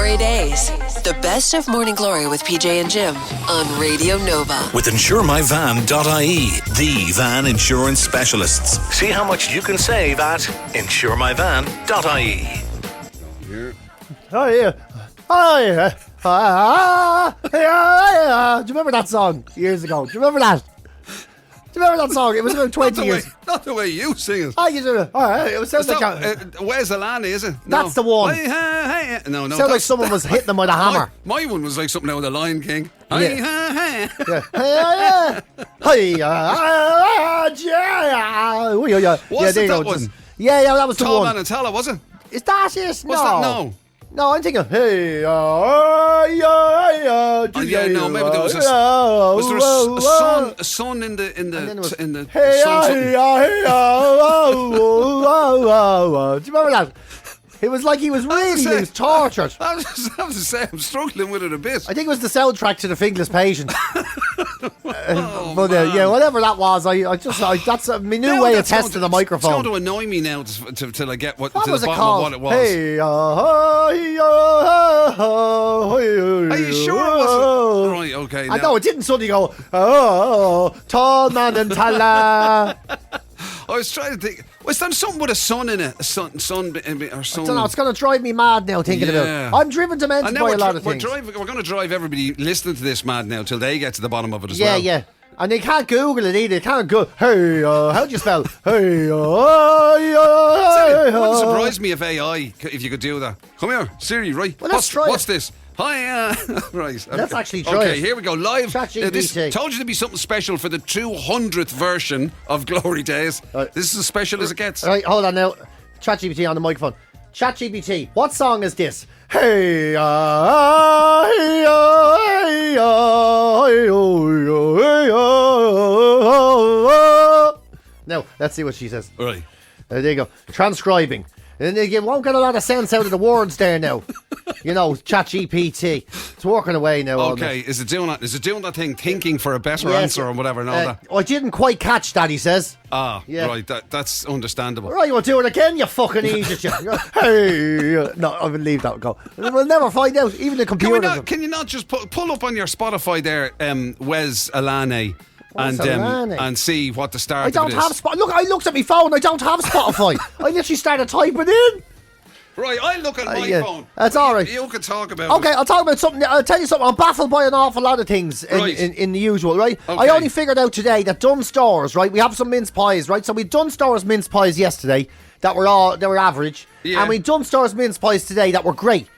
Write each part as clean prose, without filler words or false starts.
GloryDaze. The best of Morning Glory with PJ and Jim on Radio Nova. With InsureMyVan.ie, the van insurance specialists. See how much you can save at InsureMyVan.ie. Oh yeah. Oh yeah. Do you remember that song years ago? Do you remember that? Do you remember that song? It was about 20 years. Not the way you sing it. Oh, you do it. All right. It sounds like Where's Alani, is it? No. That's the one. No. Sounds like someone was hitting them with a hammer. My one was like something out of The Lion King. Yeah. What's that one? Yeah, that was the Tall one. Man and Tala, was it? Is that it? What's that? No. No, I'm thinking, hey, yeah, no, maybe there was was there a sun in the hey, sun do you remember that? It was like he was tortured. I was to say, I'm struggling with it a bit. I think it was the soundtrack to The Fingless Patient. But yeah, whatever that was, that's my new way of testing the microphone. It's going to annoy me now till I get what to was the it bottom called? of what it was. Hey, are you sure it wasn't? Right, okay. I know it didn't suddenly go, tall man and Tala. I was trying to think. Was there something with a sun in it? A sun or sun? I don't know. It's going to drive me mad now thinking about it. I'm driven to mental by a lot of things. We're going to drive everybody listening to this mad now till they get to the bottom of it as well. Yeah. And they can't Google it either. They can't go, hey, how do you spell? Hey, It wouldn't surprise me if you could do that. Come here, Siri, right? Well, let's try What's this? Hi, right. Let's actually try it. Okay, here we go. Live. This ChatGPT. told you to be something special for the 200th version of GloryDaze. Right. This is as special as it gets. All right, hold on now. ChatGPT on the microphone. ChatGPT, what song is this? Hey, Now, let's see what she says. All right. There you go. Transcribing. And you won't get a lot of sense out of the words there now. You know, ChatGPT. It's working away now. Okay, is it doing that? Is it doing that thing, thinking for a better answer or whatever? And all that. I didn't quite catch that, he says. Yeah. Right. That's understandable. Right, you want to do it again, you fucking idiot. Hey, no, I will leave that go. We'll never find out. Even the computer. Can you not just pull up on your Spotify there, Wes Alani? And see what the start I don't of it is. have Spotify. Look, I looked at my phone. I don't have Spotify. I literally started typing in. Right, I look at my phone. That's all right. You can talk about Okay, I'll talk about something. I'll tell you something. I'm baffled by an awful lot of things in the usual, right? Okay. I only figured out today that Dunnes Stores, right? We have some mince pies, right? So we Dunnes Stores mince pies yesterday they were average. Yeah. And we Dunnes Stores mince pies today that were great.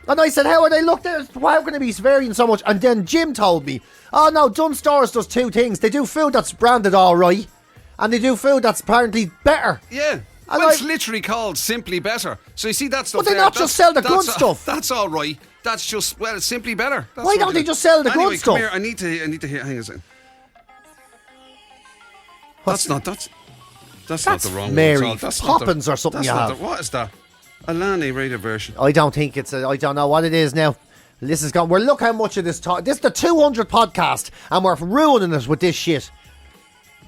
And I said, how are they looked at? How can it be varying so much? And then Jim told me, oh no, Dunnes Stores does two things. They do food that's branded all right, and they do food that's apparently better. Yeah. And Well, it's literally called Simply Better. So you see that stuff But they there, not just sell the good stuff. That's all right. That's just, well, it's simply better. That's Why what don't it they is. just sell the Anyway, good stuff? Come here. I need to hear. Hang on a second. That's not the wrong Mary one. That's Poppins or something that's you not have. What is that? Alani radio version. I don't think it's I don't know what it is now. This is gone. Well, look how much of this talk. This is the 200th podcast, and we're ruining it with this shit.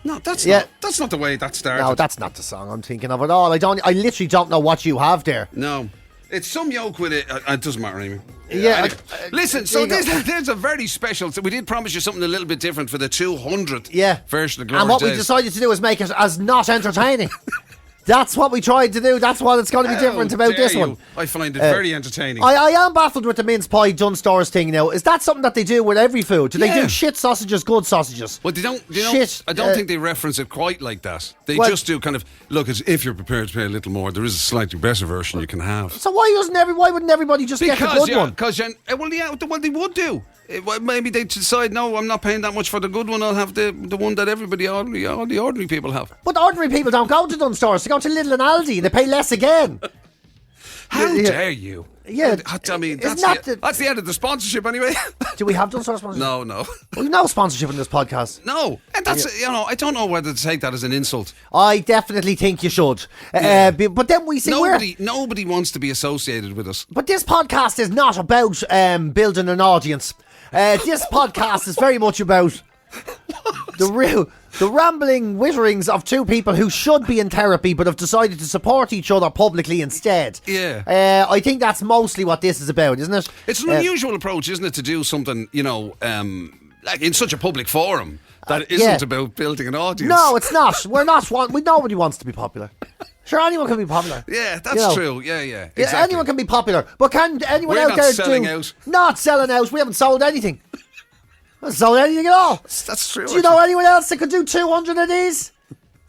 No, that's Yeah. not the way that started. No, that's not the song I'm thinking of at all. I literally don't know what you have there. No. It's some yoke with it. It doesn't matter anyway. Yeah. Anyway. Listen, so there you go. there's a very special. So we did promise you something a little bit different for the 200th version of GloryDaze. And what we decided to do is make it as not entertaining. That's what we tried to do. That's what it's going to be different about this one. I find it very entertaining. I am baffled with the mince pie Dunnes Stores thing now. Is that something that they do with every food? Do they do shit sausages, good sausages? Well, they don't. Shit, I don't think they reference it quite like that. They just do kind of look. If you're prepared to pay a little more, there is a slightly better version you can have. So why wouldn't everybody just get the good one? Because they would do. Maybe they decide, no, I'm not paying that much for the good one. I'll have the one that all the ordinary people have. But ordinary people don't go to Dunnes Stores. They go to Lidl and Aldi and they pay less again. How dare you? Yeah, I mean, that's the end of the sponsorship anyway. Do we have Dunnes Stores sponsorship? No. We've no sponsorship in this podcast. No, and that's I don't know whether to take that as an insult. I definitely think you should. But then we see nobody wants to be associated with us. But this podcast is not about building an audience. This podcast is very much about the rambling witterings of two people who should be in therapy but have decided to support each other publicly instead. Yeah. I think that's mostly what this is about, isn't it? It's an unusual approach, isn't it, to do something, like in such a public forum that isn't about building an audience. No, it's not. Nobody wants to be popular. Sure, anyone can be popular. Yeah, that's true. Yeah, exactly. Yeah, anyone can be popular. But can anyone We're out not there selling out. Not selling out. We haven't sold anything. We haven't sold anything at all. That's true. Do you know anyone else that could do 200 of these?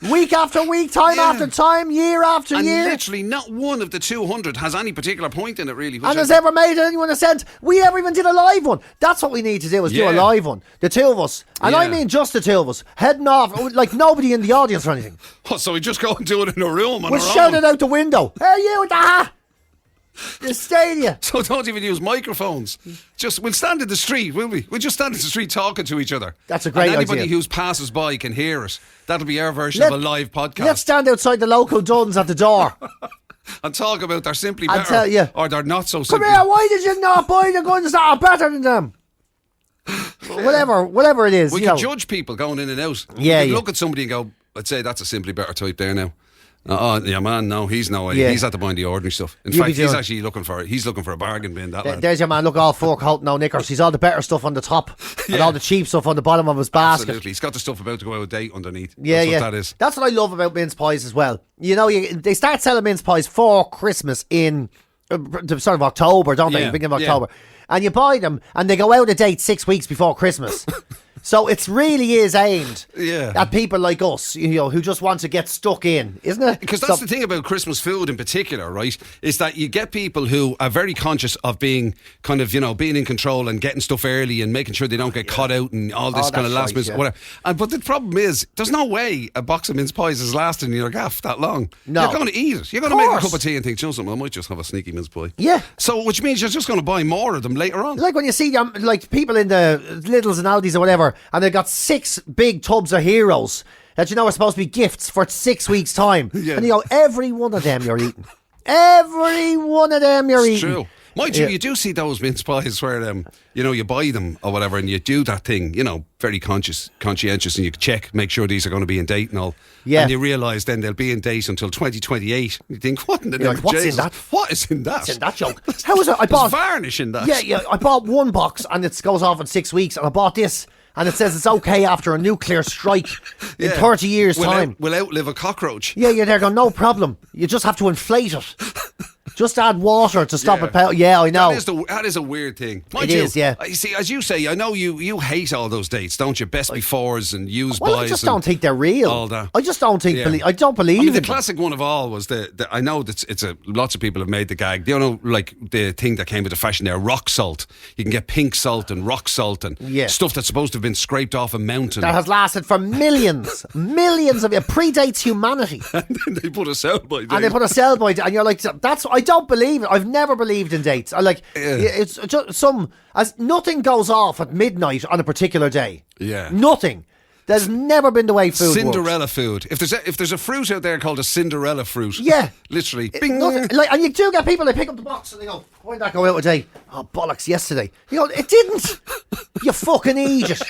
Week after week, time after time, year after year. And literally not one of the 200 has any particular point in it, really. And has ever made anyone a cent. We ever even did a live one. That's what we need to do, is do a live one. The two of us. And I mean just the two of us. Heading off, like nobody in the audience or anything. Oh, so we just go and do it in a room on We'll our own. shout it out the window. Hey, you with the hat! The stadium. So don't even use microphones. We'll stand in the street, will we? We'll just stand in the street talking to each other. That's a great and anybody idea. who passes by can hear us. That'll be our version of a live podcast. Let's stand outside the local Duns at the door. And talk about they're simply I'll better tell you. or they're not so Come simply. here, why did you not buy the guns that are better than them? Whatever it is. We can judge people going in and out. Yeah, We can yeah. look at somebody and go, I'd say that's a simply better type there now. Yeah, man, no, he's no way. Yeah. He's at the buying the ordinary stuff. In You'll fact, be he's doing- actually looking for a bargain bin, that lad. There's your man, look, all fur coat, no knickers. He's all the better stuff on the top and all the cheap stuff on the bottom of his basket. Absolutely. He's got the stuff about to go out of date underneath. Yeah, That's what that is. That's what I love about mince pies as well. You know, they start selling mince pies for Christmas in the sort of October, don't they? Yeah, Beginning of yeah. October. And you buy them and they go out of date 6 weeks before Christmas. So it really is aimed at people like us, who just want to get stuck in, isn't it? Because that's the thing about Christmas food in particular, right? Is that you get people who are very conscious of being kind of, being in control and getting stuff early and making sure they don't get caught out and all this kind of last minute whatever. But the problem is, there's no way a box of mince pies is lasting in your gaff that long. No. You're going to eat it. You're going to make a cup of tea and think, something, I might just have a sneaky mince pie. Yeah. So, which means you're just going to buy more of them later on. Like when you see like people in the Lidls and Aldis or whatever, and they've got 6 big tubs of Heroes that are supposed to be gifts for 6 weeks' time. Yeah. And you go, every one of them you're eating. Every one of them you're It's eating. true. Mind you, you do see those mince pies where, you buy them or whatever and you do that thing, very conscientious and you check, make sure these are going to be in date and all. Yeah. And you realise then they'll be in date until 2028. You think, what in the name like, of what's in Jesus? that? What is in that? What's in that joke? How was it? I There's bought varnish in that. Yeah, I bought one box and it goes off in 6 weeks, and I bought this and it says it's okay after a nuclear strike in 30 years' time. Will outlive a cockroach. Yeah, you're there going, no problem. You just have to inflate it. Just add water to stop it. Yeah, I know. That is a weird thing. It is, yeah. You see, as you say, I know you hate all those dates, don't you? Best befores and use buys. Well, I just don't think they're real. All that. I just don't think. Yeah. I don't believe. I mean, the in them. classic one of all was I know that lots of people have made the gag. Like the thing that came into fashion there, rock salt. You can get pink salt and rock salt and stuff that's supposed to have been scraped off a mountain. That has lasted for millions of it predates humanity. And then they put a sell-by date. And they put a sell-by date, and you're like, I don't believe it. I've never believed in dates. It's just as nothing goes off at midnight on a particular day. Yeah. Nothing. There's never been the way food Cinderella works. food. If there's a fruit out there called a Cinderella fruit. Yeah. Literally. Bing. And you do get people, they pick up the box and they go, why did that go out today? Oh, bollocks, yesterday. You go, it didn't. You fucking idiot.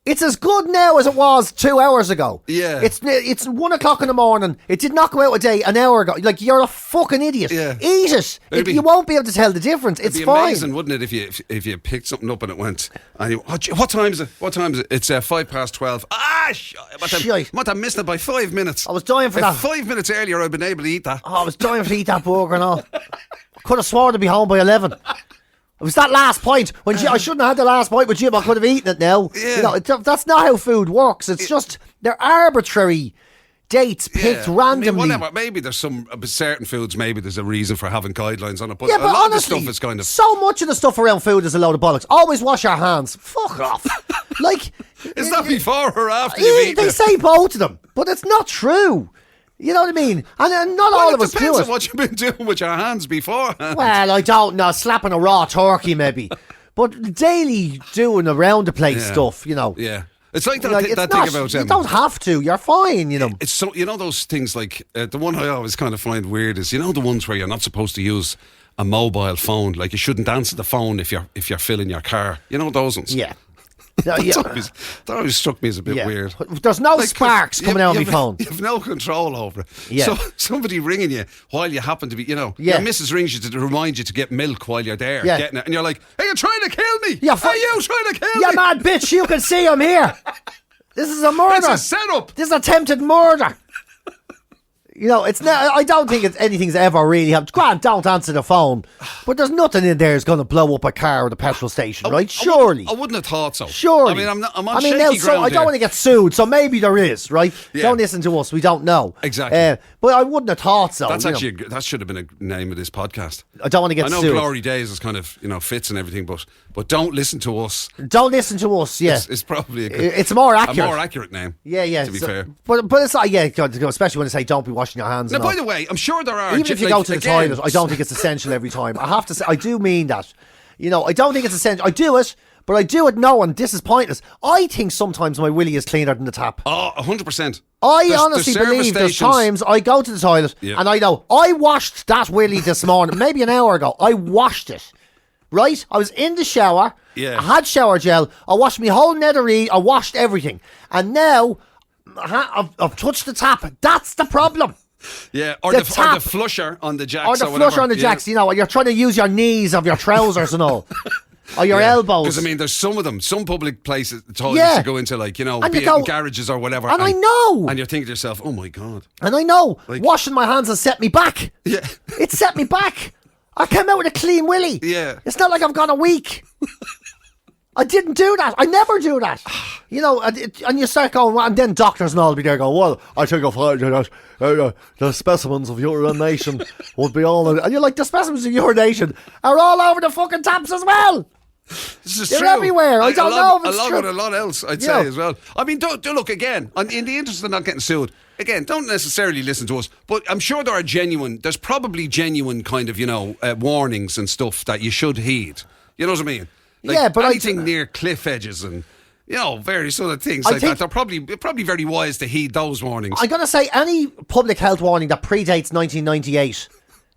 It's as good now as it was 2 hours ago. Yeah. It's 1 o'clock in the morning. It did not go out a day an hour ago. Like, you're a fucking idiot. Yeah. Eat it. You won't be able to tell the difference. It's It'd be fine. amazing, wouldn't it, if you picked something up and it went, and you, what time is it? What time is it? It's 12:05. I might have missed it by 5 minutes. I was dying for that. 5 minutes earlier, I'd been able to eat that. Oh, I was dying to eat that burger and all. I could have sworn to be home by 11. It was that last point. When I shouldn't have had the last point with Jim. I could have eaten it now. Yeah. That's not how food works. It's just, they're arbitrary dates picked randomly. I mean, whatever. Maybe there's some certain foods, maybe there's a reason for having guidelines on it. But Yeah, a but lot honestly, of the stuff is kind of... so much of the stuff around food is a load of bollocks. Always wash your hands. Fuck off. Like, Is that before or after you've eaten they it? say both of them, but it's not true. You know what I mean? And not all of us do depends it. on what you've been doing with your hands beforehand. Well, I don't know. Slapping a raw turkey, maybe. But daily doing around the place stuff, Yeah. It's like that, Like, that it's thing not, about... you don't have to. You're fine, It's so, those things like... the one I always kind of find weird is, the ones where you're not supposed to use a mobile phone. Like, you shouldn't answer the phone if you're filling your car. You know those ones? Yeah. That always struck me as a bit weird. There's no sparks coming out of my phone. You have no control over it. Yeah. So somebody ringing you while you happen to be, your missus rings you to remind you to get milk while you're there getting it, and you're like, "Are you trying to kill me? Yeah, are you trying to kill me? Yeah, mad bitch, you can see I'm here. This is a murder. It's a setup. This is attempted murder." It's not. I don't think anything's ever really happened. Grant, don't answer the phone. But there's nothing in there that's going to blow up a car at a petrol station, right? Surely. I wouldn't have thought so. Surely. I mean, I'm on shaky ground. I don't want to get sued, so maybe there is, right? Yeah. Don't listen to us. We don't know. Exactly. But I wouldn't have thought so. That's actually that should have been a name of this podcast. I don't want to get sued. I know GloryDaze is kind of fits and everything, but don't listen to us. Don't listen to us. Yeah, it's probably it's more accurate. A more accurate name. Yeah. To be fair, but it's like especially when they say don't be washing your hands. Now, by the way, I'm sure there are. Even if you go to the toilet, I don't think it's essential every time. I have to say, I do mean that. I don't think it's essential. I do it, but I do it knowing this is pointless. I think sometimes my willy is cleaner than the tap. Oh, 100%. I honestly believe there's times I go to the toilet and I know I washed that willy this morning, maybe an hour ago. I washed it. Right? I was in the shower. Yeah. I had shower gel. I washed my whole netheree. I washed everything. And now I've touched the tap. That's the problem. Yeah, or the flusher on the jacks. Or the flusher on the jacks, you're trying to use your knees of your trousers and all. Or your elbows. Because, I mean, there's some of them, some public places, toilets you go into, like, be it in garages or whatever. And I know. And you're thinking to yourself, oh my God. And I know. Washing my hands has set me back. Yeah. It set me back. I came out with a clean willy. Yeah. It's not like I've gone a week. I didn't do that. I never do that. And you start going, and then doctors and all will be there going, well, I think the specimens of urination would be all... And you're like, the specimens of urination are all over the fucking taps as well. This is They're true. Everywhere. I don't know if it's along true. with a lot else, I'd say as well. I mean, don't look again. In the interest of not getting sued, again, don't necessarily listen to us. But I'm sure there's probably genuine kind of, warnings and stuff that you should heed. You know what I mean? But anything near cliff edges and various other things like that. They're probably very wise to heed those warnings. I'm going to say any public health warning that predates 1998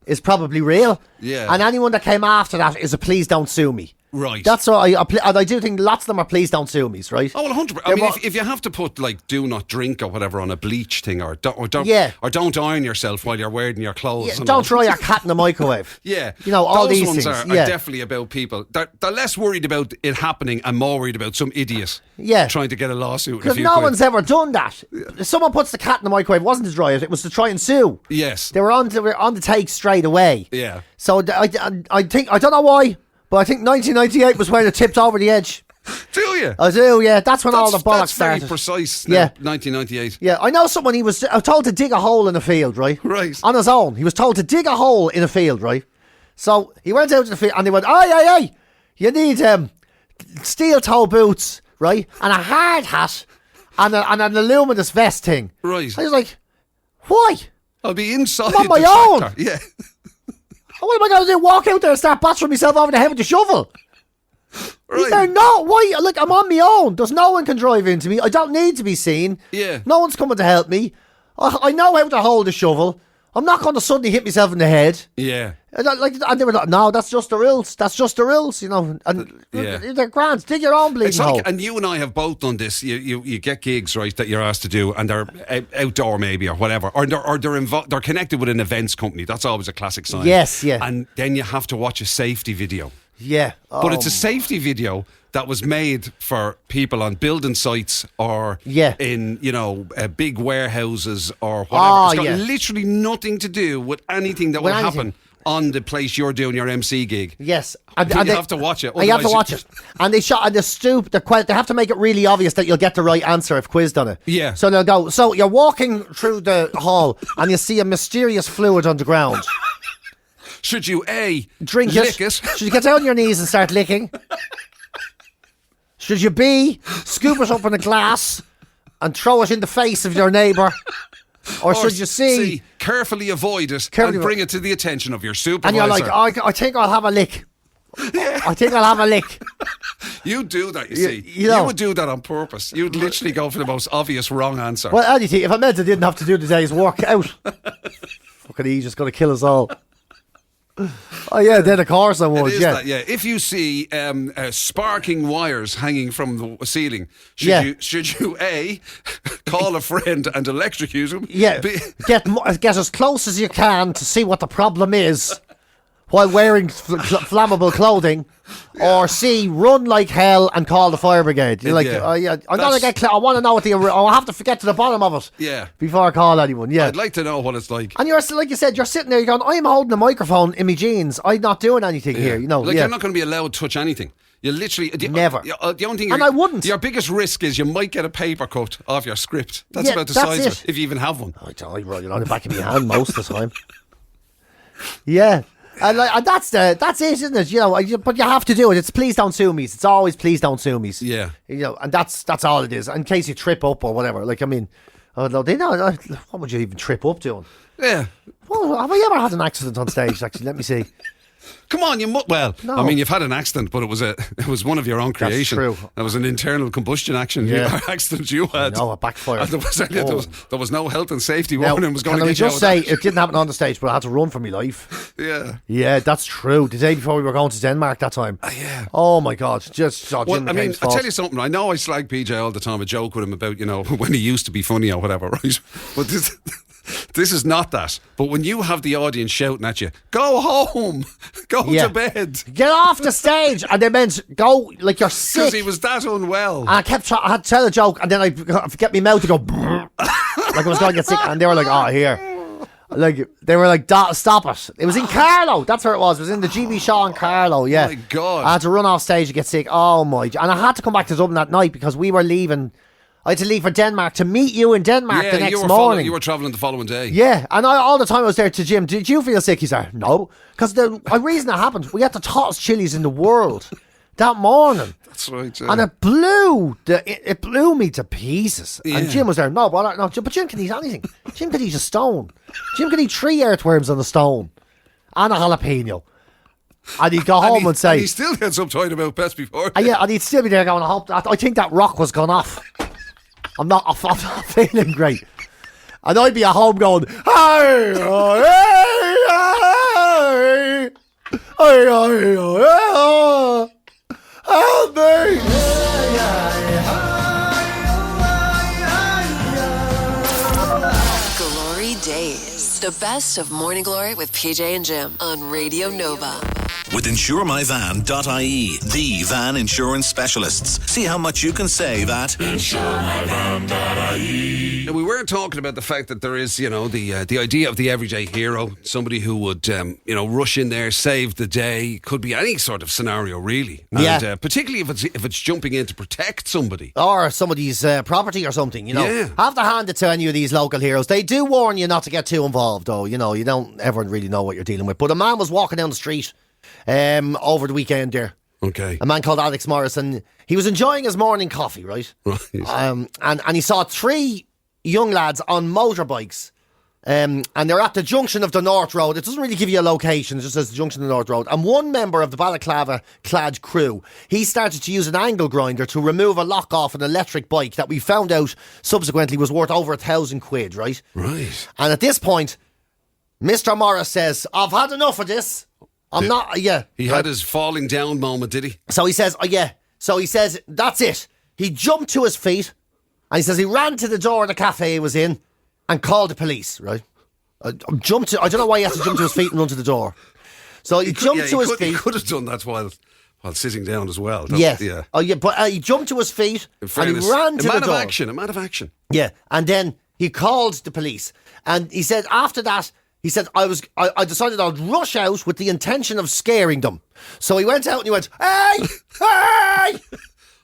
is probably real. Yeah. And anyone that came after that is a please don't sue me. Right. That's what I do think lots of them are please don't sue me's, right? Oh, well, 100%. I mean, if you have to put do not drink or whatever on a bleach thing or don't iron yourself while you're wearing your clothes. Yeah, don't throw your cat in the microwave. Yeah. All those these ones things. are definitely about people. They're less worried about it happening and more worried about some idiot trying to get a lawsuit. Because no one's ever done that. If someone puts the cat in the microwave, it wasn't to dry it was to try and sue. Yes. They were on the take straight away. Yeah. So I think, I don't know why, but I think 1998 was when it tipped over the edge. Do you? I do, yeah. That's when all the bollocks started. That's very precise. Yeah, 1998. Yeah, I know someone. He was told to dig a hole in a field, right? Right. On his own, he was told to dig a hole in a field, right? So he went out to the field, and they went, "Aye, you need steel toe boots, right, and a hard hat, and an aluminous vest thing." Right. I was like, "Why? I'll be inside. I'm on my own. own. Yeah. What am I going to do? Walk out there and start battering myself over the head with a shovel?" Right. Is there why? Look, I'm on my own. There's no one can drive into me. I don't need to be seen. Yeah. No one's coming to help me. I know how to hold a shovel. I'm not going to suddenly hit myself in the head. Yeah. And they were like, no, that's just the rules. That's just the rules, And they're grand. Dig your own bleeding hole. And you and I have both done this. You get gigs, right, that you're asked to do, and they're outdoor maybe or whatever, or they're connected with an events company. That's always a classic sign. Yes, yeah. And then you have to watch a safety video. Yeah. But it's a safety video that was made for people on building sites or in, big warehouses or whatever. It's got literally nothing to do with anything that will happen on the place you're doing your MC gig. Yes. And you have to watch it. You have to watch it. And they shot on the stoop. They have to make it really obvious that you'll get the right answer if quizzed on it. Yeah. So they'll go, so you're walking through the hall and you see a mysterious fluid on the ground. Should you drink lick it? Should you get down on your knees and start licking? Should you B, scoop it up in a glass and throw it in the face of your neighbour? Or should you C, carefully avoid it and bring it to the attention of your supervisor? And you're like, I think I'll have a lick. Yeah. I think I'll have a lick. You do that, you see. You would do that on purpose. You'd literally go for the most obvious wrong answer. Well, anything, if I meant I didn't have to do the day's work out, fucking he's just going to kill us all. Oh yeah, then of course I would. It is Yeah, that, yeah. If you see sparking wires hanging from the ceiling, should you A, call a friend and electrocute him? yeah. B, Get as close as you can to see what the problem is, while wearing flammable clothing, or C, run like hell and call the fire brigade. You're like, I'm gonna get. I want to know what I have to get to the bottom of it. Yeah. Before I call anyone. Yeah. I'd like to know what it's like. And you're like you said, you're sitting there, you're going, I'm holding the microphone in my jeans. I'm not doing anything here. You know, you're not going to be allowed to touch anything. You literally never. The only thing, and I wouldn't. Your biggest risk is you might get a paper cut off your script. That's about the size of it, if you even have one. I roll it on the back of my hand most of the time. Yeah. And that's it, isn't it? You know, but you have to do it. It's please don't sue me. It's always please don't sue me. Yeah. You know, and that's all it is. In case you trip up or whatever. Like, I mean, what would you even trip up doing? Yeah. Well, have I ever had an accident on stage? Actually, let me see. Come on, no. I mean, you've had an accident, but it was one of your own creation. That's true. That was an internal combustion accident you had. No, it backfired. There was no health and safety warning was going to get you. Can I just say, it didn't happen on the stage, but I had to run for my life. Yeah. Yeah, that's true. The day before we were going to Denmark that time. Yeah. Oh my God. Well, I mean, I'll tell you something. I know I slag PJ all the time. I joke with him about, when he used to be funny or whatever, right? But this is not that. But when you have the audience shouting at you, go home, go to bed, get off the stage, and they meant go like you're sick. Because he was that unwell. And I had to tell a joke, and then I get my mouth to go like I was going to get sick, and they were like, "Oh, here." Like they were like, "Stop it!" It was in Carlow. That's where it was. It was in the GB Shaw in Carlow. Yeah. Oh my God. I had to run off stage to get sick. Oh my! And I had to come back to Dublin that night because we were leaving. I had to leave for Denmark to meet you in Denmark the next morning. You were travelling the following day. Yeah, and all the time I was there to Jim. Did you feel sick? He said, no. Because the reason it happened, we had the hottest chilies in the world that morning. That's right. Yeah. And it blew me to pieces. Yeah. And Jim was there. But Jim can eat anything. Jim could eat a stone. Jim could eat 3 earthworms on a stone and a jalapeno. And he'd go home and say... And he still gets uptight about best before. Yeah, and he'd still be there going, I think that rock was gone off. I'm not feeling great. And I'd be at home going, hey, help me. Glory Days. The best of Morning Glory with PJ and Jim on Radio Nova. With insuremyvan.ie, the van insurance specialists. See how much you can save at insuremyvan.ie. Now, we weren't talking about the fact that there is, the idea of the everyday hero, somebody who would, rush in there, save the day. Could be any sort of scenario, really. And, particularly if it's jumping in to protect somebody. Or somebody's property or something, Yeah. Have to hand it to any of these local heroes. They do warn you not to get too involved, though. You don't ever really know what you're dealing with. But a man was walking down the street over the weekend there. Okay. A man called Alex Morrison. He was enjoying his morning coffee, right? And he saw 3 young lads on motorbikes. And they're at the junction of the North Road. It doesn't really give you a location. It just says the junction of the North Road. And one member of the balaclava-clad crew, he started to use an angle grinder to remove a lock off an electric bike that we found out subsequently was worth over £1,000, right? Right. And at this point, Mr. Morris says, I've had enough of this. He had his falling down moment, did he? So he says, So he says, that's it. He jumped to his feet and he says he ran to the door of the cafe he was in and called the police, right? I don't know why he had to jump to his feet and run to the door. So he jumped to his feet. He could have done that while sitting down as well. Yes. Yeah. Oh, yeah, but he jumped to his feet and he ran to the door. A man of action. Yeah, and then he called the police. And he said after that, he said, I decided I'd rush out with the intention of scaring them. So he went out and he went, hey, hey,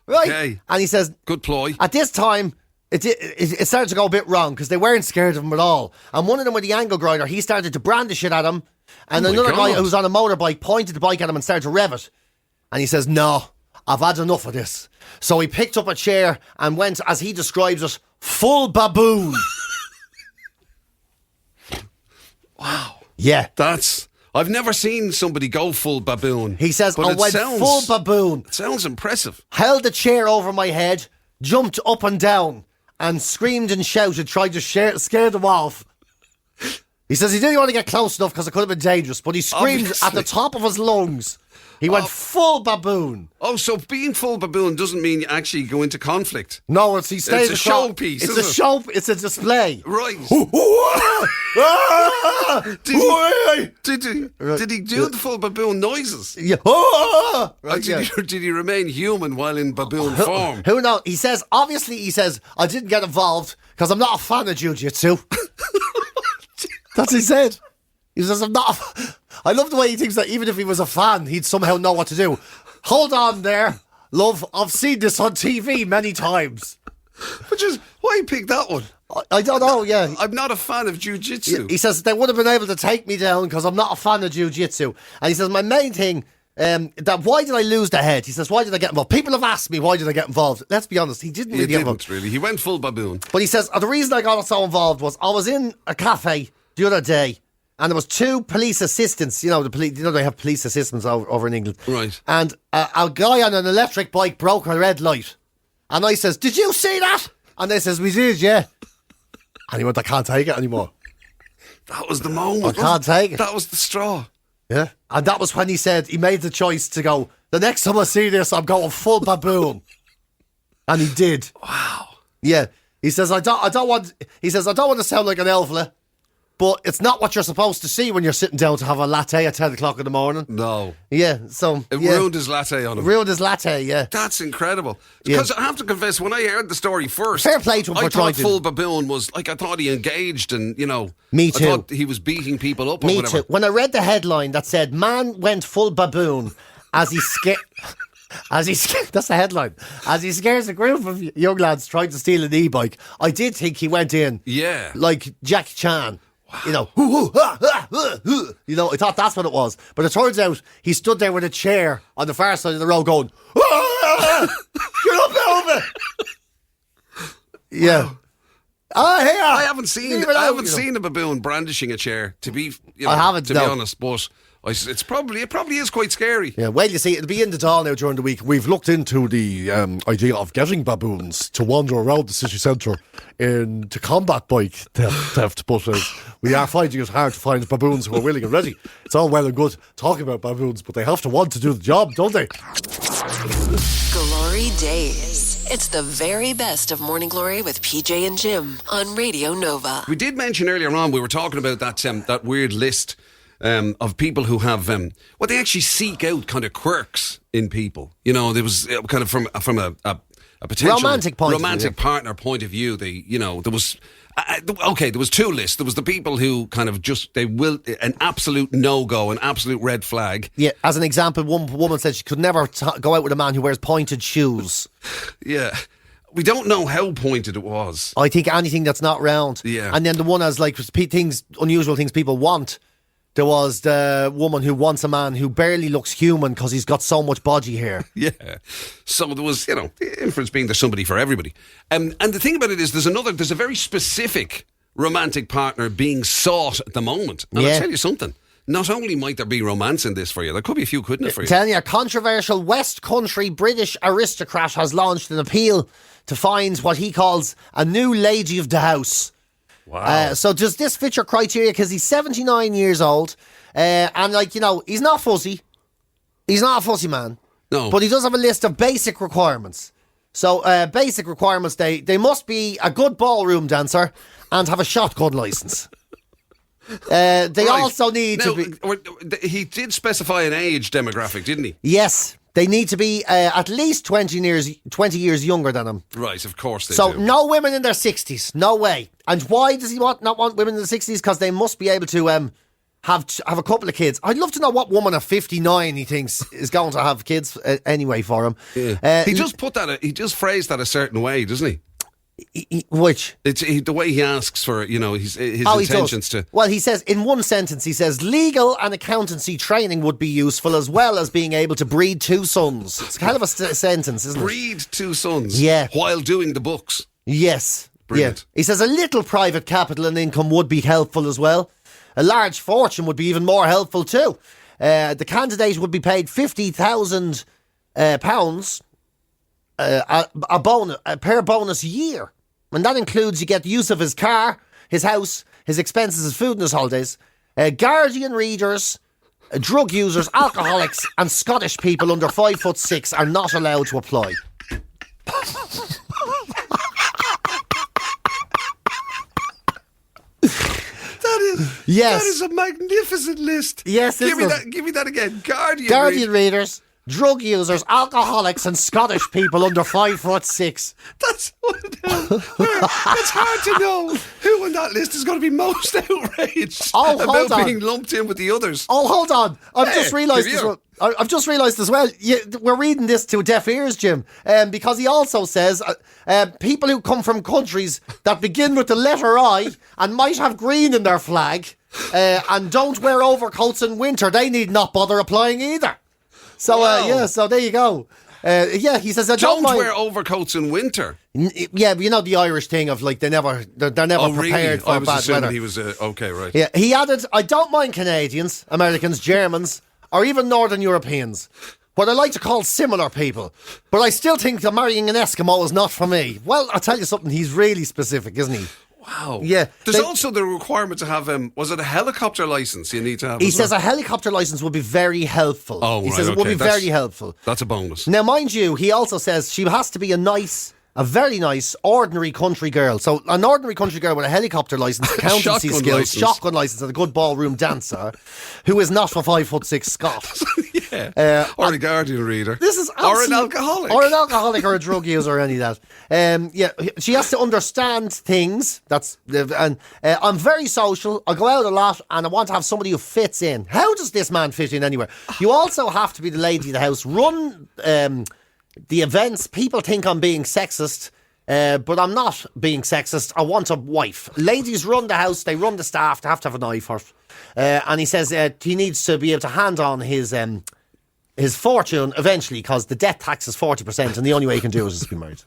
right? Okay. And he says, good ploy. At this time, it started to go a bit wrong because they weren't scared of him at all. And one of them with the angle grinder, he started to brand the shit at him. And another guy who was on a motorbike pointed the bike at him and started to rev it. And he says, no, I've had enough of this. So he picked up a chair and went, as he describes it, full baboon. Wow. Yeah. I've never seen somebody go full baboon. He says, I went full baboon. It sounds impressive. Held the chair over my head, jumped up and down, and screamed and shouted, tried to scare them off. He says he didn't want to get close enough because it could have been dangerous, but he screamed Obviously. at the top of his lungs. He went full baboon. Oh, so being full baboon doesn't mean you actually go into conflict. No, he stays. It's a showpiece. It's a show. It's a display. Right. Did he do the full baboon noises? Yeah. Did he remain human while in baboon form? Who knows? He says, obviously, I didn't get involved because I'm not a fan of jiu-jitsu. That's what he said. He says, I love the way he thinks that even if he was a fan, he'd somehow know what to do. Hold on there, love. I've seen this on TV many times. Which is, why you picked that one? I don't know, yeah. I'm not a fan of jiu-jitsu. He says, they would have been able to take me down because I'm not a fan of jiu-jitsu. And he says, my main thing, that why did I lose the head? He says, why did I get involved? People have asked me, why did I get involved? Let's be honest, he didn't really get involved. Really. He went full baboon. But he says, the reason I got so involved was I was in a cafe the other day, and there was two police assistants. You know, they have police assistants over in England. Right. And a guy on an electric bike broke a red light. And I says, did you see that? And they says, we did, yeah. And he went, I can't take it anymore. That was the moment. I can't take it. That was the straw. Yeah. And that was when he said he made the choice to go, the next time I see this, I'm going full baboon. And he did. Wow. Yeah. He says, I don't want to sound like an elfla, but it's not what you're supposed to see when you're sitting down to have a latte at 10 o'clock in the morning. No. Yeah, so... It ruined his latte on him. Ruined his latte, yeah. That's incredible. Because I have to confess, when I heard the story first... Fair play to him for trying I thought full baboon was... I thought he engaged and, Me too. I thought he was beating people up or Me whatever. too. When I read the headline that said, man went full baboon as he scared... That's the headline. As he scares a group of young lads trying to steal an e-bike, I did think he went in... Yeah. Like Jackie Chan. Wow. I thought that's what it was. But it turns out he stood there with a chair on the far side of the road going, get up over! Yeah. Wow. Here. I haven't seen a baboon brandishing a chair, to be honest, but it probably is quite scary. Yeah, well, you see, it'll be in the Dáil now during the week. We've looked into the idea of getting baboons to wander around the city centre to combat bike theft, but we are finding it hard to find baboons who are willing and ready. It's all well and good talking about baboons, but they have to want to do the job, don't they? Glory Days. It's the very best of Morning Glory with PJ and Jim on Radio Nova. We did mention earlier on, we were talking about that weird list of people who have they actually seek out kind of quirks in people. There was kind of from a potential romantic partner point of view. There was there was two lists. There was the people who kind of an absolute no-go, an absolute red flag. Yeah, as an example, one woman said she could never go out with a man who wears pointed shoes. Yeah. We don't know how pointed it was. I think anything that's not round. Yeah. And then the one as like unusual things people want. There was the woman who wants a man who barely looks human because he's got so much body hair. Yeah. So there was, the inference being there's somebody for everybody. And the thing about it is there's a very specific romantic partner being sought at the moment. And I'll tell you something. Not only might there be romance in this for you, there could be a few, couldn't it, for you? Telling you, a controversial West Country British aristocrat has launched an appeal to find what he calls a new lady of the house. Wow. So does this fit your criteria? Because he's 79 years old. And he's not fussy. He's not a fussy man. No. But he does have a list of basic requirements. So basic requirements, they must be a good ballroom dancer and have a shotgun licence. They also need to be... He did specify an age demographic, didn't he? Yes. They need to be at least 20 years younger than him. Right, of course they do. So no women in their 60s. No way. And why does he not want women in their 60s? Because they must be able to have a couple of kids. I'd love to know what woman at 59 he thinks is going to have kids anyway for him. Yeah. He just phrased that a certain way, doesn't he? Which? It's the way he asks for, his intentions to... Well, he says, in one sentence, he says, legal and accountancy training would be useful as well as being able to breed two sons. It's kind of a sentence, isn't it? Breed two sons? Yeah. While doing the books? Yes. Brilliant. Yeah. He says a little private capital and income would be helpful as well. A large fortune would be even more helpful too. The candidate would be paid £50,000 a per bonus year, and that includes you get use of his car, his house, his expenses, his food and his holidays. Guardian readers, drug users, alcoholics and Scottish people under 5'6" are not allowed to apply. Yes. That is a magnificent list. Yes, give me that again. Guardian readers, drug users, alcoholics, and Scottish people under 5'6". That's it's hard to know who on that list is going to be most outraged about being lumped in with the others. Oh, hold on! I've just realised as well. We're reading this to deaf ears, Jim, because he also says people who come from countries that begin with the letter I and might have green in their flag and don't wear overcoats in winter, they need not bother applying either. So so there you go. He says don't wear overcoats in winter. Yeah, you know the Irish thing of like they're never prepared for bad weather. He was okay, right? Yeah, he added, I don't mind Canadians, Americans, Germans, or even Northern Europeans, what I like to call similar people. But I still think that marrying an Eskimo is not for me. Well, I'll tell you something. He's really specific, isn't he? Wow. Yeah. There's also the requirement to have, was it a helicopter licence you need to have? He says a helicopter licence would be very helpful. Oh, he right, says it would be very helpful. That's a bonus. Now, mind you, he also says she has to be a very nice, ordinary country girl. So an ordinary country girl with a helicopter licence, accountancy skills, shotgun licence and a good ballroom dancer who is not a 5'6" Scot. Yeah. Or a Guardian reader. This is or an alcoholic. Or an alcoholic or a drug user or any of that. She has to understand things. I'm very social. I go out a lot and I want to have somebody who fits in. How does this man fit in anywhere? You also have to be the lady of the house. Run the events. People think I'm being sexist. But I'm not being sexist. I want a wife. Ladies run the house. They run the staff. They have to have an eye for it. And he says he needs to be able to hand on his fortune eventually, because the death tax is 40%, and the only way he can do it is to be married.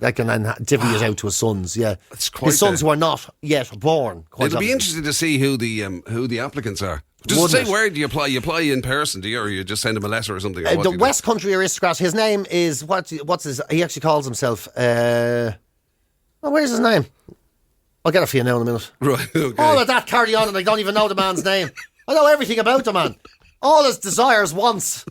They can then divvy it out to his sons. Yeah, his sons who are not yet born. It'll be interesting to see who the applicants are. Does it say where do you apply? You apply in person, do you, or you just send him a letter or something? The West Country aristocrat. His name is what's his? He actually calls himself. Where's his name? I'll get it for you now in a minute. Right. Okay. All of that carry on, and I don't even know the man's name. I know everything about the man. All his desires, wants,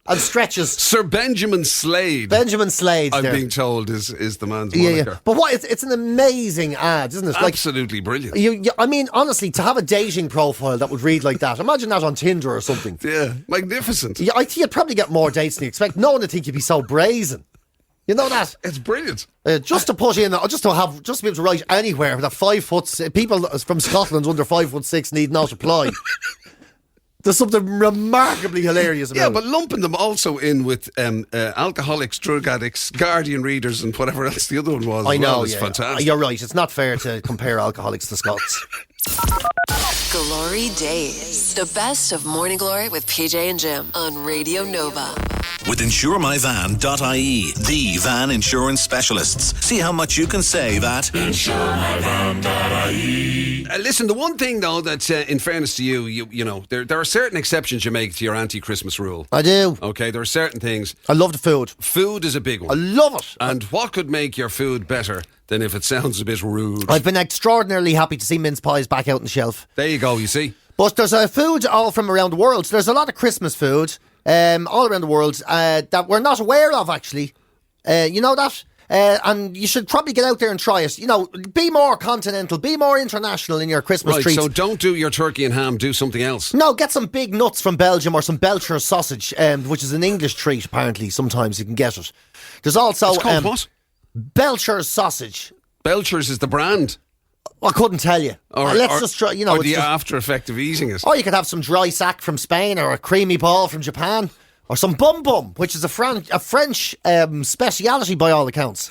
and stretches. Sir Benjamin Slade. Benjamin Slade. I'm being told is the man's moniker. Yeah. But what? It's an amazing ad, isn't it? Absolutely brilliant. I mean, honestly, to have a dating profile that would read like that. Imagine that on Tinder or something. Yeah, magnificent. Yeah, I think you'd probably get more dates than you expect. No one would think you'd be so brazen. You know that? It's brilliant. Just to put in, just to be able to write anywhere that 5 foot people from Scotland under 5'6" need not apply. There's something remarkably hilarious about it. Yeah, but lumping them also in with alcoholics, drug addicts, Guardian readers, and whatever else the other one was. I know, is fantastic. You're right. It's not fair to compare alcoholics to Scots. GloryDaze, the best of Morning Glory with PJ and Jim on Radio Nova. With InsureMyVan.ie, the van insurance specialists. See how much you can save at InsureMyVan.ie. Listen, the one thing though that, in fairness to you know, there are certain exceptions you make to your anti-Christmas rule. I do. Okay, there are certain things. I love the food. Food is a big one. I love it. And what could make your food better than if it sounds a bit rude? I've been extraordinarily happy to see mince pies back out on the shelf. There you go, you see. But there's food all from around the world. There's a lot of Christmas food all around the world that we're not aware of, actually. You know that? And you should probably get out there and try it. You know, be more continental, be more international in your Christmas treats. So don't do your turkey and ham, do something else. No, get some big nuts from Belgium or some Belcher's sausage, which is an English treat, apparently. Sometimes you can get it. There's also... It's called what? Belcher's sausage. Belcher's is the brand. I couldn't tell you. Let's just try, you know. Or the after effect of eating it. Or you could have some dry sack from Spain, or a creamy ball from Japan, or some bum bum, which is a French speciality by all accounts.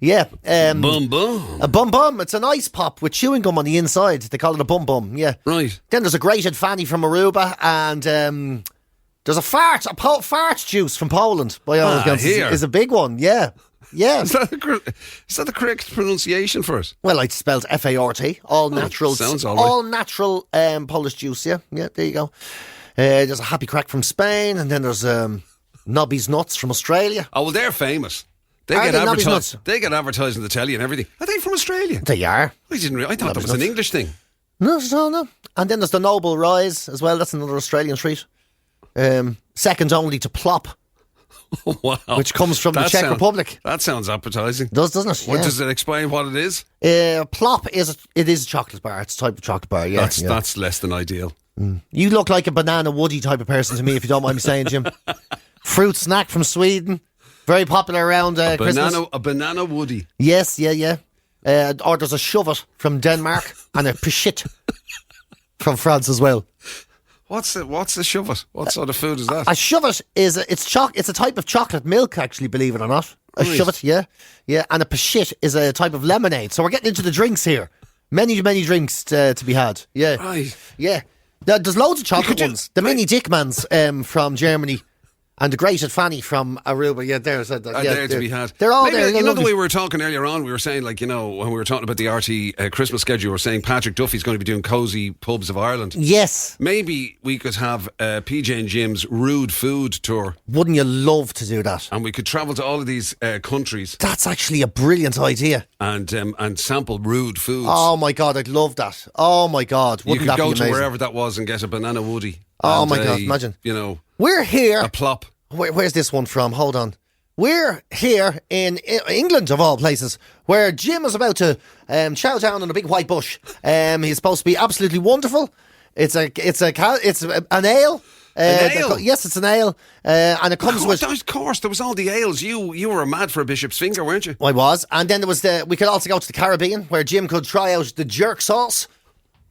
Yeah. Bum bum. A bum bum. It's an ice pop with chewing gum on the inside. They call it a bum bum. Yeah. Right. Then there's a grated fanny from Aruba, and there's a fart juice from Poland. By all accounts, is a big one. Yeah. Yeah. Is that the correct pronunciation for it? Well, I spelled FART, all natural. Sounds all right. All natural Polish juice, yeah. Yeah, there you go. There's a Happy Crack from Spain, and then there's Nobby's Nuts from Australia. Oh, well, they're famous. They get advertised on the telly and everything. Are they from Australia? They are. I thought that was an English thing. No, no. And then there's the Noble Rise as well. That's another Australian treat. Second only to Plop. Wow. Which comes from the Czech Republic. That sounds appetising. Doesn't it? What does it explain what it is? Plop is a chocolate bar. It's a type of chocolate bar, yeah. That's less than ideal. You look like a banana woody type of person to me, if you don't mind me saying, Jim. Fruit snack from Sweden. Very popular around Christmas. A banana woody. Yes, yeah. Or there's a shove-it from Denmark and a pishit from France as well. What's the shove-it? What sort of food is that? A shove-it is it's a type of chocolate milk, actually, believe it or not. A shove-it, yeah. And a pishit is a type of lemonade. So we're getting into the drinks here. Many drinks to be had. Yeah. Right. Yeah. There's loads of chocolate ones. The mini Dickmans from Germany. And the grated fanny from Aruba, there to be had. They're all Maybe, there. You know the way we were talking earlier on, we were saying, like, you know, when we were talking about the RT Christmas schedule, we were saying Patrick Duffy's going to be doing Cosy Pubs of Ireland. Yes. Maybe we could have PJ and Jim's Rude Food Tour. Wouldn't you love to do that? And we could travel to all of these countries. That's actually a brilliant idea. And sample rude foods. Oh my God, I'd love that. Oh my God, wouldn't you could that be go amazing? to wherever that was and get a banana woody. Oh my God, imagine. You know, we're here. A plop. Where's this one from? Hold on. We're here in England, of all places, where Jim is about to chow down on a big white bush. He's supposed to be absolutely wonderful. It's an ale. Yes, it's an ale, and it comes with. Of course, there was all the ales. You were mad for a bishop's finger, weren't you? I was, and then there was we could also go to the Caribbean, where Jim could try out the jerk sauce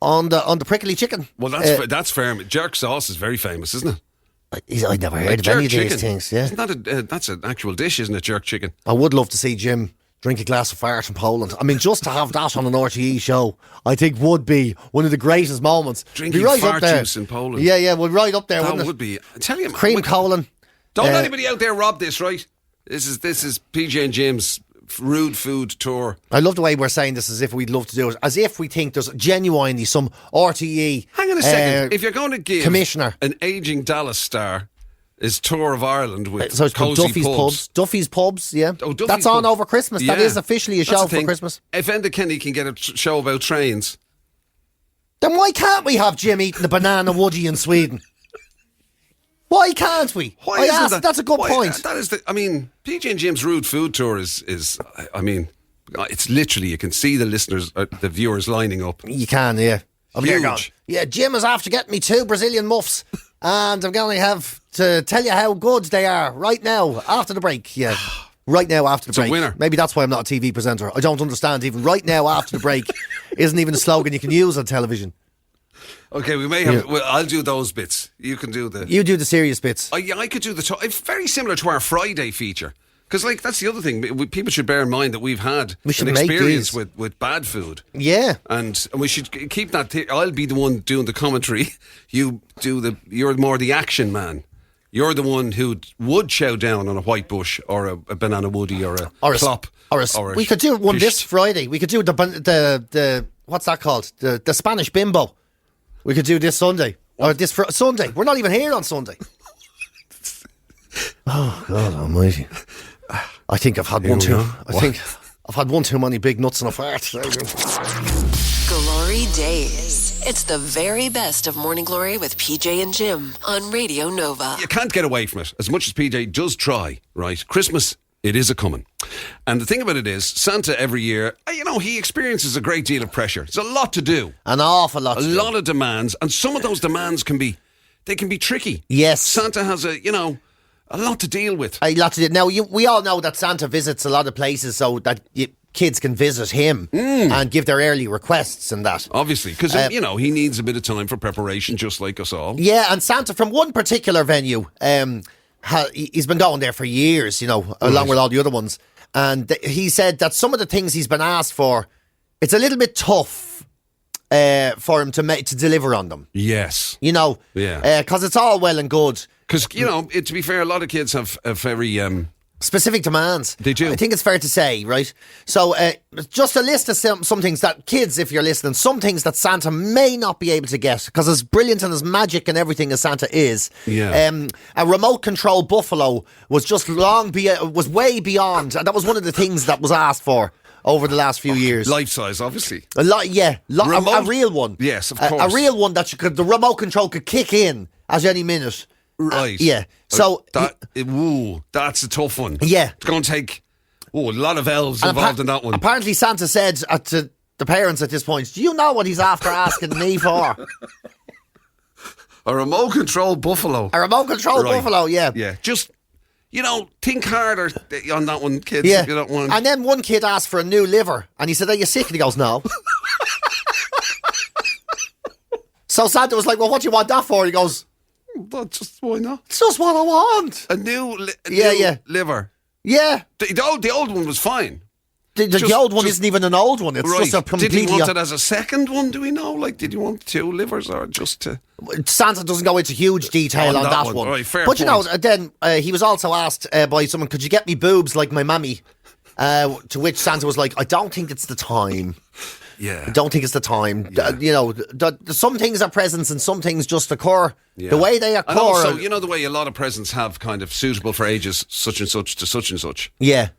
on the prickly chicken. Well, that's fair. Jerk sauce is very famous, isn't it? I'd never heard of any of these things. Yeah, isn't that that's an actual dish, isn't it? Jerk chicken. I would love to see Jim drink a glass of fart from Poland. I mean, just to have that on an RTE show, I think would be one of the greatest moments. Drinking right fart up there. juice in Poland. Yeah, well, right up there. That would be. I tell you, cream colon. Don't anybody out there rob this, right? This is PJ and Jim's Rude Food Tour. I love the way we're saying this as if we'd love to do it, as if we think there's genuinely some RTE. Hang on a second. If you're going to give commissioner an ageing Dallas star his tour of Ireland with so it's called Cosy Duffy's Pubs. Duffy's Pubs, yeah. Oh, Duffy's That's on Pubs. over Christmas. Yeah. That is officially a show for Christmas. If Enda Kenny can get a show about trains, then why can't we have Jim eating the banana woody in Sweden? Why can't we? That's a good point. That is PJ and Jim's Rude Food Tour is it's literally, you can see the listeners, the viewers lining up. You can, yeah. Huge. Yeah, Jim is after getting me 2 Brazilian muffs, and I'm going to have to tell you how good they are right now after the break. Yeah, right now after the break. A winner. Maybe that's why I'm not a TV presenter. I don't understand. Even right now after the break isn't even a slogan you can use on television. Okay, we may have. Yeah. Well, I'll do those bits. You can do the. You do the serious bits. I could do the. It's very similar to our Friday feature. Because, like, that's the other thing. People should bear in mind that we've had an experience with bad food. Yeah. And we should keep that. I'll be the one doing the commentary. You're more the action man. You're the one who would chow down on a white bush or a banana woody or a plop. We could do one this Friday. We could do the what's that called? The Spanish bimbo. We could do this Sunday. Or this Sunday. We're not even here on Sunday. Oh, God almighty. I think I've had one too. I think I've had one too many big nuts and a fart. GloryDaze. It's the very best of Morning Glory with PJ and Jim on Radio Nova. You can't get away from it. As much as PJ does try, right? Christmas, it is a-coming. And the thing about it is, Santa every year, he experiences a great deal of pressure. There's a lot to do. An awful lot to do. A lot of demands. And some of those demands can be tricky. Yes. Santa has a lot to deal with. A lot to do. Now, we all know that Santa visits a lot of places so that kids can visit him and give their early requests and that. Obviously, because, he needs a bit of time for preparation, just like us all. Yeah, and Santa from one particular venue, he's been going there for years, along with all the other ones. And he said that some of the things he's been asked for, it's a little bit tough for him to deliver on them. Yes. Yeah. Because it's all well and good. Because, to be fair, a lot of kids have very... specific demands. They do. I think it's fair to say, right? So, just a list of some things that kids, if you're listening, some things that Santa may not be able to get, because as brilliant and as magic and everything as Santa is, a remote control buffalo was just was way beyond, and that was one of the things that was asked for over the last few years. Life size, obviously. A lot, yeah. A real one. Yes, of course. A real one that the remote control could kick in at any minute. Right. Yeah. So that's a tough one. Yeah. It's going to take a lot of elves involved in that one. Apparently Santa said to the parents at this point, do you know what he's after asking me for? A remote control buffalo. A remote control buffalo, yeah. Yeah. Just, think harder on that one, kids. Yeah. If you don't want. And then one kid asked for a new liver, and he said, are you sick? And he goes, no. So Santa was like, well, what do you want that for? He goes, just why not? it's just what I want. A new liver. Yeah. The old one was fine. The old one isn't even an old one. It's just a completely... Did he want it as a second one, do we know? Like, did he want 2 livers or just to... Santa doesn't go into huge detail on that one. Right, fair but, point. then he was also asked by someone, could you get me boobs like my mammy? To which Santa was like, I don't think it's the time. Yeah. I don't think it's the time. Yeah. Some things are presents and some things just occur. Yeah. The way they occur... And also, the way a lot of presents have kind of suitable for ages such and such to such and such. Yeah.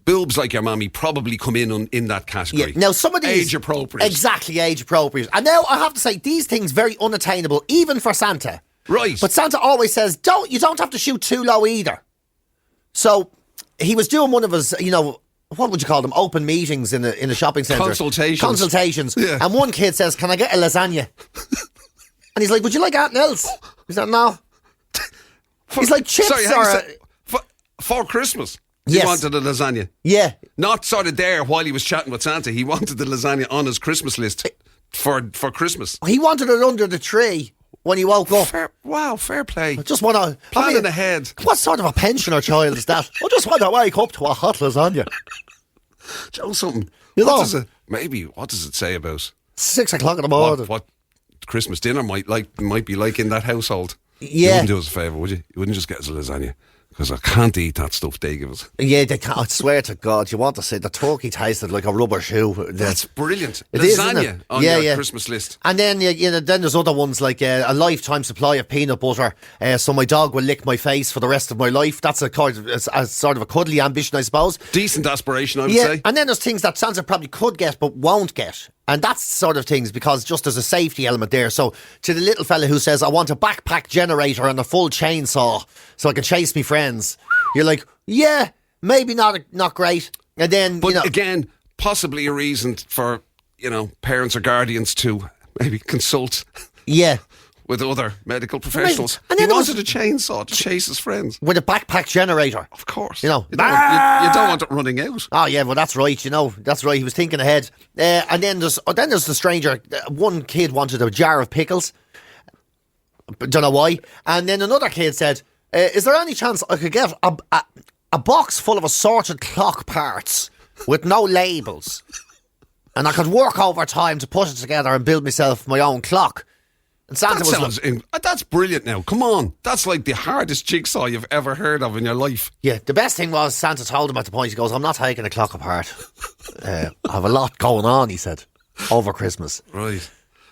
Boobs like your mammy probably come in that category. Yeah. Now, some of these... Age appropriate. Exactly, age appropriate. And now, I have to say, these things very unattainable, even for Santa. Right. But Santa always says, you don't have to shoot too low either. So, he was doing one of his, what would you call them? Open meetings in a shopping centre. Consultations. Yeah. And one kid says, can I get a lasagna? And he's like, would you like anything else? He's like, no. He's like, chips for Christmas. Yes. He wanted a lasagna. Yeah. Not sort of there while he was chatting with Santa. He wanted the lasagna on his Christmas list for Christmas. He wanted it under the tree when he woke up. Fair play. I just want to... Planning ahead. What sort of a pensioner child is that? I just want to wake up to a hot lasagna. Joe, something. What does it say about 6 o'clock in the morning? What Christmas dinner might be like in that household? Yeah. You wouldn't do us a favour, would you? You wouldn't just get us a lasagna. Because I can't eat that stuff they give us. Yeah, they can't. I swear to God, you want to say the turkey tasted like a rubber shoe. That's brilliant. It lasagna is, on your Christmas list. And then then there's other ones like a lifetime supply of peanut butter. So my dog will lick my face for the rest of my life. That's a sort of a cuddly ambition, I suppose. Decent aspiration, I would say. And then there's things that Santa probably could get but won't get. And that's sort of things because just there's a safety element there. So to the little fella who says, I want a backpack generator and a full chainsaw so I can chase me friends. You're like, yeah, maybe not great. And then, but again, possibly a reason for, parents or guardians to maybe consult. Yeah. With other medical professionals. And then he wanted a chainsaw to chase his friends. With a backpack generator. Of course. You don't want it running out. Oh, yeah, well, that's right, That's right, he was thinking ahead. And then there's the stranger. One kid wanted a jar of pickles. Don't know why. And then another kid said, is there any chance I could get a box full of assorted clock parts with no labels? And I could work overtime to put it together and build myself my own clock. And Santa that's brilliant now. Come on. That's like the hardest jigsaw you've ever heard of in your life. Yeah, the best thing was Santa told him at the point, he goes, I'm not taking a clock apart. I have a lot going on, he said, over Christmas. Right.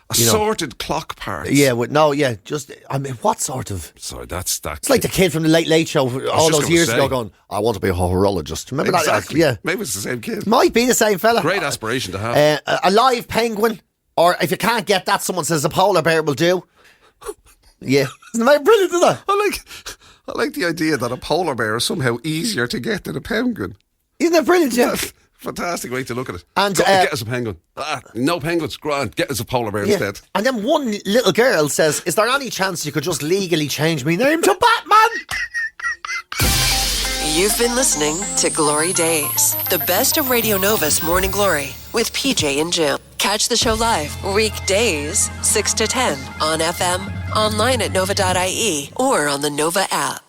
Assorted clock parts. Yeah, what sort of... Sorry, that's... It's like the kid from the Late Late Show all those years ago going, I want to be a horologist. Remember that? Yeah. Maybe it's the same kid. Might be the same fella. Great aspiration to have. A live penguin. Or if you can't get that, someone says a polar bear will do. Yeah. Isn't that brilliant, isn't it? I like the idea that a polar bear is somehow easier to get than a penguin. Isn't that brilliant, yeah? Fantastic way to look at it. And get us a penguin. No penguins, grand. Get us a polar bear instead. And then one little girl says, is there any chance you could just legally change my name to Batman? You've been listening to GloryDaze, the best of Radio Nova's Morning Glory with PJ and Jim. Catch the show live weekdays 6 to 10 on FM, online at nova.ie, or on the Nova app.